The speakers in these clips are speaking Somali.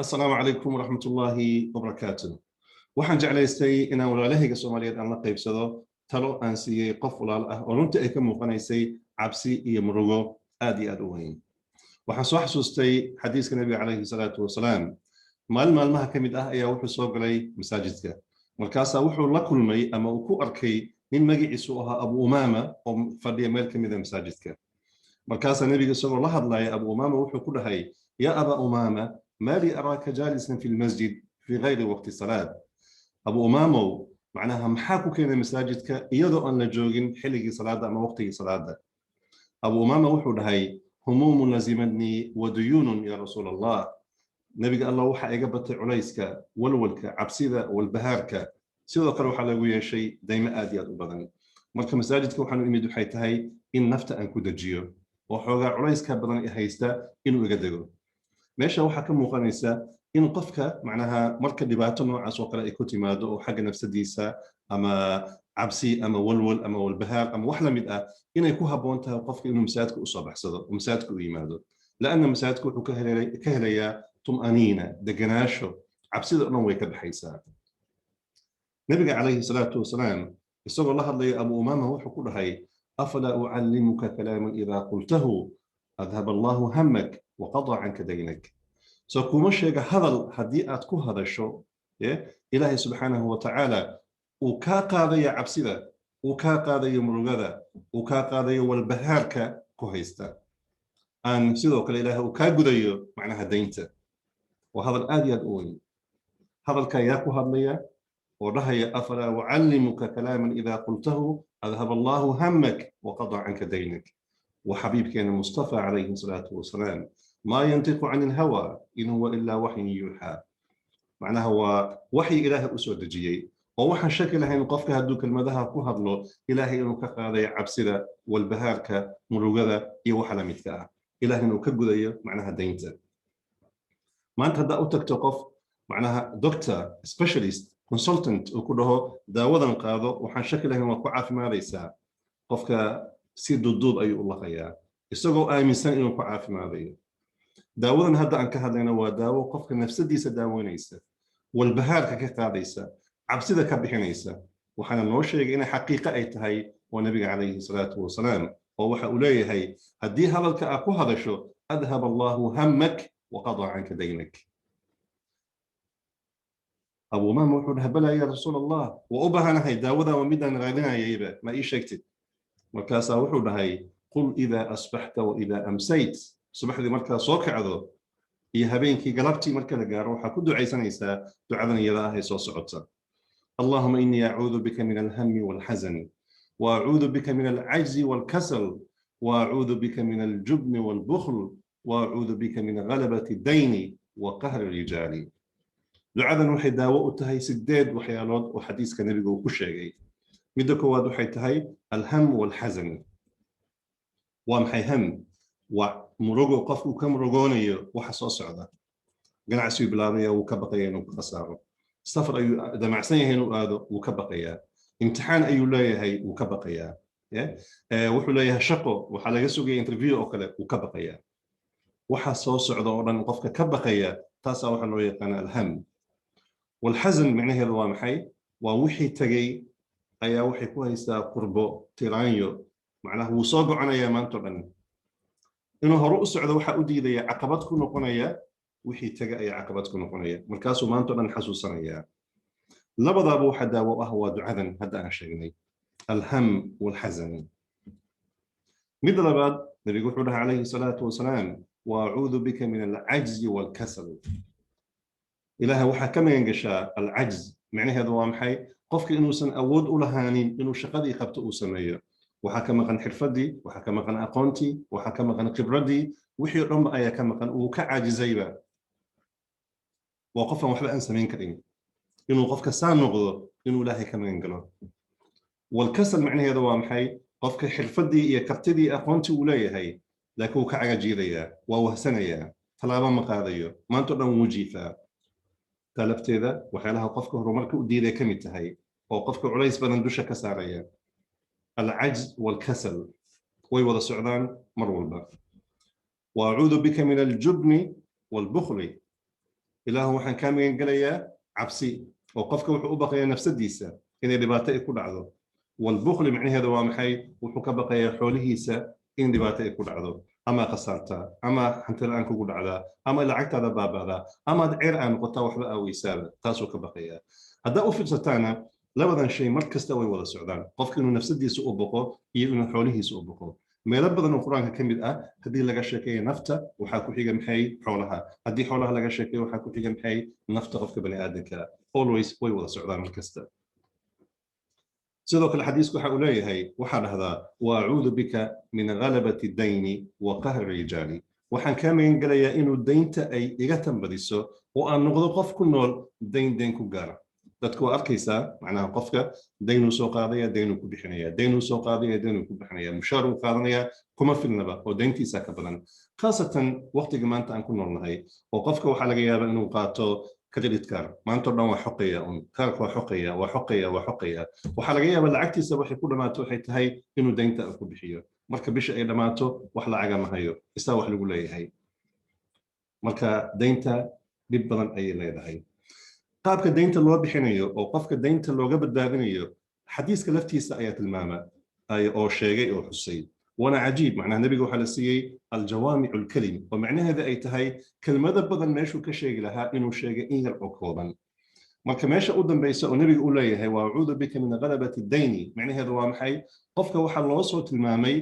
السلام عليكم ورحمة الله وبركاته. waxaan jeclaystay inaan walaalahayga Soomaaliyeed aan la qaybsado talo aan siiyay qof walaal ah oo runtii ay ka muuqanaysay cabsi iyo murugo aad iyo aad u weyn. waxaan soo xasuustay xadiiska nabiga calayhi salaatu wasalaam. maalmaha ka mid ah ayaa wuxuu soo galay masaajidka. markaasaa wuxuu la kulmay ama uu ku arkay nin magaciisu ahaa Abu Umaama oo fadhiya meel ka mid ah masaajidka. markaasaa nabiga isagoo la hadlaya Abu Umaama wuxuu ku dhahay ya Aba Umaama ما لي أراك جالسا في المسجد في غير وقت الصلاة. أبو أمامو معناها محاكو كينا مساجدك يدو أن لجوغين حلقي صلاة أما وقتي صلاة. أبو أمامو وحود هاي هموم لزمتني وديون يا رسول الله. نبي الله وحا إيقابت عليسك والولك عبسيدة والبهارك سيدو قالوا حلاوية شيء دايما آديات أبدا. مركا مساجدك وحانو إميدو حيتهاي إن نفت أنكو دجيو وحوغا عليسك بدن إحيستا إنو إيقادقو. meesha waxa ka muuqanaysa in qofka macnaha marka dhibaato noocaas oo kale ay ku timaado oo xagga nafsadiisa ama cabsi ama walwal ama walbahaar ama wax la mid ah inay ku haboon tahay qofka inuu masaajidka u soo baxsado oo masaajidka u yimaado laana masaajidku wuxuu ka helayaa tumaniina deganaasho cabsida dhan way ka baxaysaa. nabiga calayhi salaatu wasalaam isagoo la hadlaya Abu Umaama wuxuu ku dhahay afala uallimuka kalaman idha qultahu adhaba Allahu hammak وقضى عنك دينك. كوما شيغا هذا هدي اد كو هدشو إلهي سبحانه وتعالى وكا قاديا عبسيدا وكا قاديا مرغدا وكا قاديا والبهاركا كوهيستا ان سيدو كلا إلهي وكا غديو معناها دينتا وهذا الآدي الأول هذا الكاياكو هدليا ورهي أفلا أعلمك كلاما إذا قلته أذهب الله همك وقضى عنك دينك. وحبيب كان المصطفى عليه الصلاة والسلام ما ينطق عن الهوى إن هو إلا وحي يوحى. معناه هو وحي إله أسود جيي ووحى شكل هين قفك هدوك المذهب كهضلو إلهي إنه كفاذا عبسدة والبهارك مروغذا يوحى لمثاء إلهي إنه كقذية معناها دينتا. ما أنت هدا أوتك توقف معناها دكتور سبيشاليست كونسلتنت وكله داوضا قاضو وحن شكل هين وقعا في ما ليس قفك سيد الضوض أي الله خيا isagoo aaminsan inuu ku caafimaadayo. daawadan hadda aan ka hadlayna waa daawo qofka nafsadiisa daaweynaysa walbahaarka ka qaadaysa cabsida ka bixinaysa waxaana noo sheegay in xaqiiqo ay tahay oo nabiga calayhi salaatu wasalaam oo waxa uu leeyahay haddii hadalka aad ku hadasho adhab Allahu hammak wa qada anka daynak. Abu Umaama wuxuu dhahay bala ya rasuul Allah wa u baahanahay daawada waa midaan raadinayayba ma ii sheegtid. markaasaa wuxuu dhahay قل إذا أصبحت وإذا أمسيت صبح ذي مركز صوك عذو يهبينك قلبتي مركز قاروحة كل دعي سنيسا دعاذني يلاهي صوص عدسا. اللهم إني أعوذ بك من الهم والحزن وأعوذ بك من العجز والكسل وأعوذ بك من الجبن والبخل وأعوذ بك من غلبة الدين وقهر الرجال. دعاذن وحي داوء تهي سداد وحيالات وحديث كان نبي كشيء مدك وادو حي تهي الهم والحزن ومحي هم ومرغو قفو كم رغونيو وحسو صعده قناعسي بلاديا وكبقيا وكخسارو سفر ايو دمعسيه هنو ادو وكبقيا امتحان ايو لايهي وكبقيا وحو لايها شقو وحا laga sugay interview oo kale وكبقيا waxa soo socdo oo dhan qofka ka baqaya taas waxa loo yaqaan alham والحزن معناه waa maxay waa wixii tagay ayaa waxay ku haysaa qurbo tiraanyo معناه هو soo gocanaya maanta dhan inuu hore u socdo waxa u diidaya caqabad ku noqonaya wixii taga ay caqabad ku noqonaya markaas uu maanta dhan xasuusanaya. labadaba waxa daawo ah waa ducadan hadda aan sheegnay alham walhazan. mid labaad nabiga wuxuu dhahay calayhi salaatu wasalaam wa a'uudhu bika min al-'ajz wal-kasal. ilaaha waxa ka magan gashaa al-'ajz macnaheedu waa maxay qofka inuusan awood u lahaanin inuu shaqadii qabto uu sameeyo waxa ka maqan xirfadii waxa ka maqan aqoontii waxa ka maqan khibradii wixii dhanba ayaa ka maqan uu ka caajizayba waa qofan waxba aan sameyn karin inuu qofka saan noqdo inuu ilaahay ka magan galo. والكسل macnaheedu waa maxay qofka xirfadii iyo kartidii aqoontii uu leeyahay laakiin uu ka cagajiidaya waa wahsanaya talaabo ma qaadayo maanta dhan wuu jiifaa. talabteeda waxyaalaha qofka horumarka u diiday ka mid tahay oo qofka culays badan dusha ka saaraya العجز والكسل ويوضع سعدان مر والبا. وأعوذ بك من الجبن والبخل ilaahu waxaan kaa magan gelayaa cabsi oo qofka wuxuu u baqayaa nafsadiisa inay dhibaato ay ku dhacdo walbukhli macnaheedu waa maxay wuxuu ka baqayaa xoolihiisa in dhibaato ay ku dhacdo ama khasaartaa ama hanti la'aan kugu dhacdaa ama lacagtaada baaba'daa ama ceer aan noqotaa waxba aaweysaaba taasuu ka baqayaa haddaa u fiirsataana labadan shay mar kasta way wada socdaan qofka inuu nafsadiisa u baqo iyo inuu xoolihiisa u baqo meelo badan oo quraanka ka mid ah haddii laga sheekeeyo nafta waxaa ku xiga maxay xoolaha haddii xoolaha laga sheekeeyo waxaa ku xiga maxay nafta qofka bani aadamka always way wada socdaan mar kasta sidoo kale xadiisku waxa uu leeyahay waxaa dhahdaa waacuudu bika min ghalabati dayni wa qahri rijaali waxaan kaa magan gelayaa inuu daynta ay iga tambadiso oo aan noqdo qof ku nool dayn ku gaara dadku waa arkaysaa macnaha qofka daynuu soo qaadaya daynuu ku bixinaya daynuu soo qaadaya daynuu ku bixinaya mushaar uu qaadanaya kuma filnaba oo dayntiisa ka badan khaasatan waqtiga maanta aan ku noolnahay oo qofka waxaa laga yaabaa inuu qaato credit card maanta dhan waa xoqaya kaarka waa xoqaya waxaa laga yaabaa lacagtiisa waxay ku dhamaato waxay tahay inuu daynta ku bixiyo marka bisha ay dhamaato wax lacaga ma hayo isaa wax lagu leeyahay marka daynta dhib badan ayay leedahay qaabka daynta loo bixinayo oo qofka daynta looga badbaadinayo xadiiska laftiisa ayaa tilmaama oo sheegay oo xusay وانا عجيب معناها النبي وحلا سيي الجوامع الكلم ومعناها هذا اي تهي كلمه بدن ماشو كشيء لها انه شيء ان العقوبا marka meesha u dambaysa oo nabiga u leeyahay wa'uudu bika min ghalabati ad-dayn macnaheedu waa maxay qofka waxa loo soo tilmaamay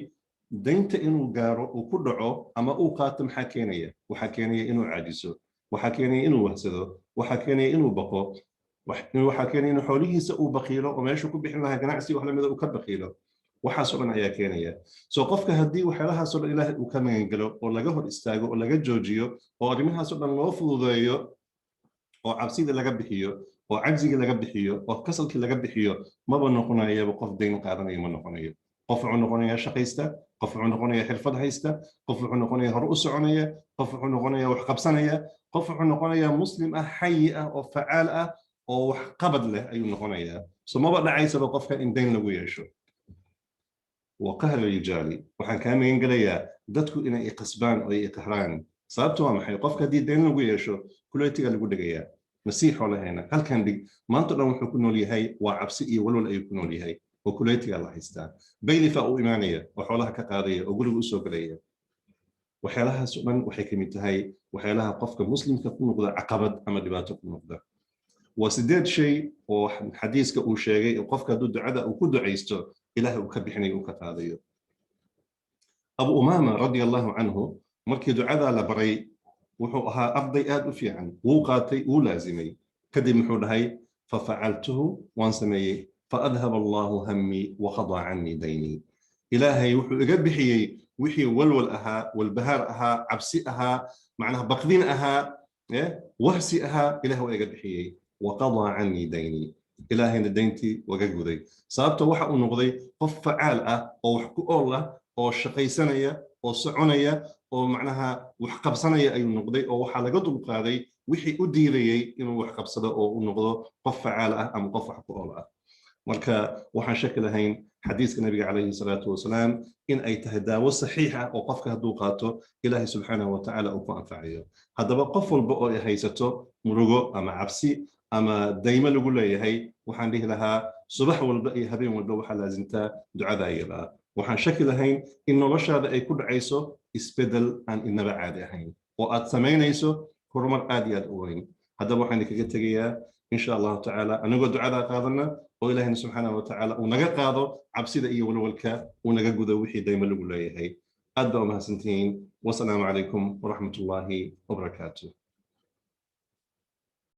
daynta inuu gaaro uu ku dhaco ama uu qaato maxaa keenaya waxa keenaya inuu caajiso waxa keenaya inuu wahsado waxa keenaya inuu baqo waxa keenaya inuu xoolihiisa uu baqiilo oo meesha ku bixin lahaa ganacsi wax lamida uu ka baqiilo waxaasoo dhan ayaa keenaya soo qofka haddii waxyaalahaasoo dhan ilaahay uu ka magan galo oo laga hor istaago oo laga joojiyo oo arrimahaasoo dhan loo fududeeyo oo cabsida laga bixiyo oo cajziga laga bixiyo oo kasalkii laga bixiyo maba noqonayo qof dayn qaadanayo ma noqonayo qof wuxuu noqonayaa shaqaysta qof wuxuu noqonayaa xirfad haysta qof wuxuu noqonayaa hor u soconaya qof wuxuu noqonayaa wax qabsanaya qof wuxuu noqonayaa muslim ah xayi ah oo facaal ah oo wax qabad leh ayuu noqonayaa soo maba dhacaysaba qofka in dayn lagu yeesho وقهر الرجال وحن كان من قليا دتكو إن إقسبان أو إقهران صابتوا ما حيقف كدي دين لو يشو كل يتيجا لو دقيا مسيح ولا هنا هل كان دي ما أنت لو حكونوا لي هاي وعبسي ولا لا يكونوا لي هاي وكل يتيجا الله يستاهل بيلي فأو إيمانية وحولها كقاضية وقولوا أسوق ليا وحيلها سؤال وحكمت هاي وحيلها قفك مسلم تكون قدر عقبت أما دباتك نقدر وسداد شيء وحديثك أو شيء وقفك ضد عدا وكل عيسته إلهي وكبحني وكتاذيو أبو أمامة رضي الله عنه مركي دعاء لبري وحوها أرضي آد في عن وقاتي ولازمي كدم حولهاي ففعلته وانسمي فأذهب الله همي وخضع عني ديني إلهي وحو إقبحي وحي والول أها والبهار أها عبسي أها معناها بقدين أها وهسي أها إلهي وإقبحي وقضى عني ديني إلهي ندينتي وجودي صابته وحق النقضي قف فعال أو حكوا الله أو شقي سنية أو سعنية أو معناها وحقب سنية أي النقضي أو حلقة القاضي وحي أديري إنه وحقب صدا أو النقضي قف فعال أم قف حكوا الله مركا وحن شكل هين حديث النبي عليه الصلاة والسلام إن أي تهداوة صحيحة أو قفك هدوقاته إلهي سبحانه وتعالى أو فعيه هذا بقف البقاء هيسته مرجو أما عبسي أما دايما نقول لها هي وحن لها صباح والبقي هبين والبوحة لازمتا دعاء ذايبا وحن شكل هين إنه مش هذا يكون عيسو يسبدل عن إنما عادي هين وقد سمعنا يسو كرمر عادي الأولين هذا وحن كجتجيا إن شاء الله تعالى أنا قد دعاء قاضنا وإلهنا سبحانه وتعالى ونجا قاضو عبسي ذا ولا والكا ونجا جود وحي دايما نقول لها هي أدوا مع سنتين والسلام عليكم ورحمة الله وبركاته